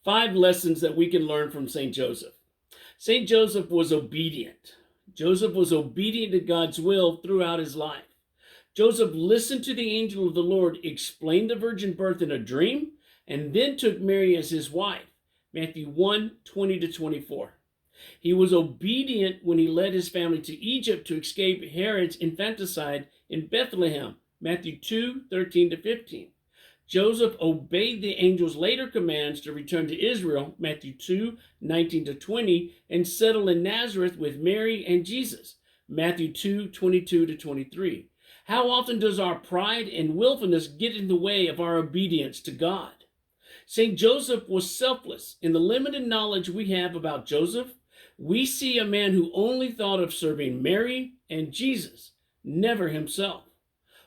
5 lessons that we can learn from St. Joseph. St. Joseph was obedient. Joseph was obedient to God's will throughout his life. Joseph listened to the angel of the Lord explain the virgin birth in a dream, and then took Mary as his wife. Matthew 1:20-24. He was obedient when he led his family to Egypt to escape Herod's infanticide in Bethlehem. Matthew 2:13-15. Joseph obeyed the angel's later commands to return to Israel, Matthew 2:19-20, and settle in Nazareth with Mary and Jesus, Matthew 2:22-23. How often does our pride and willfulness get in the way of our obedience to God? St. Joseph was selfless. In the limited knowledge we have about Joseph, we see a man who only thought of serving Mary and Jesus, never himself.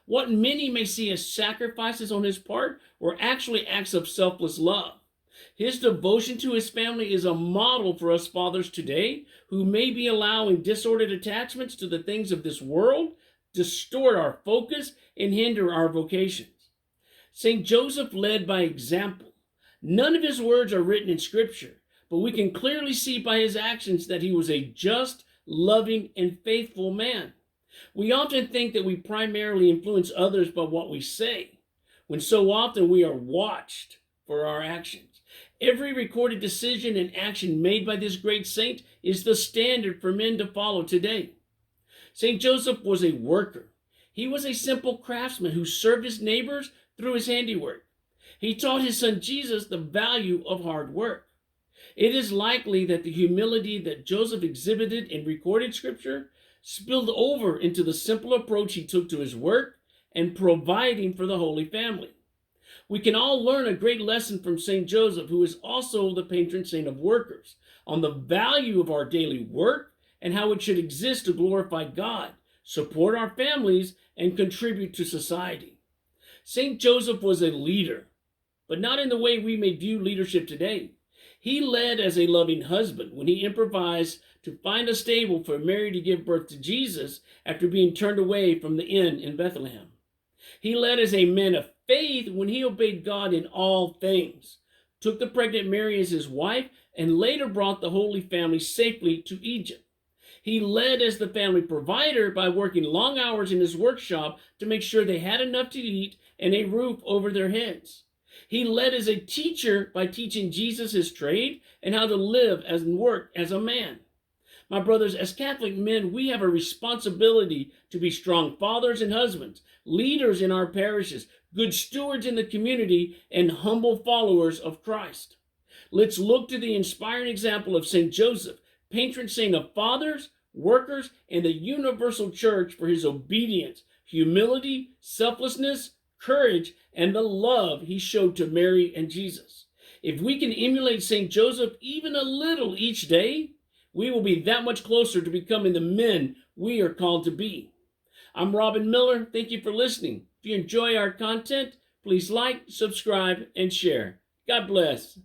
What many may see as sacrifices on his part were actually acts of selfless love. His devotion to his family is a model for us fathers today who may be allowing disordered attachments to the things of this world distort our focus and hinder our vocations. St. Joseph led by example. None of his words are written in Scripture, but we can clearly see by his actions that he was a just, loving, and faithful man. We often think that we primarily influence others by what we say, when so often we are watched for our actions. Every recorded decision and action made by this great saint is the standard for men to follow today. St. Joseph was a worker. He was a simple craftsman who served his neighbors through his handiwork. He taught his son Jesus the value of hard work. It is likely that the humility that Joseph exhibited in recorded scripture spilled over into the simple approach he took to his work and providing for the Holy Family. We can all learn a great lesson from St. Joseph, who is also the patron saint of workers, on the value of our daily work and how it should exist to glorify God, support our families, and contribute to society. St. Joseph was a leader, but not in the way we may view leadership today. He led as a loving husband when he improvised to find a stable for Mary to give birth to Jesus after being turned away from the inn in Bethlehem. He led as a man of faith when he obeyed God in all things, took the pregnant Mary as his wife, and later brought the Holy Family safely to Egypt. He led as the family provider by working long hours in his workshop to make sure they had enough to eat and a roof over their heads. He led as a teacher by teaching Jesus his trade and how to live and work as a man. My brothers, as Catholic men, we have a responsibility to be strong fathers and husbands, leaders in our parishes, good stewards in the community, and humble followers of Christ. Let's look to the inspiring example of St. Joseph, patron saint of fathers, workers, and the universal church, for his obedience, humility, selflessness, courage, and the love he showed to Mary and Jesus. If we can emulate St. Joseph even a little each day, we will be that much closer to becoming the men we are called to be. I'm Robin Miller. Thank you for listening. If you enjoy our content, please like, subscribe, and share. God bless.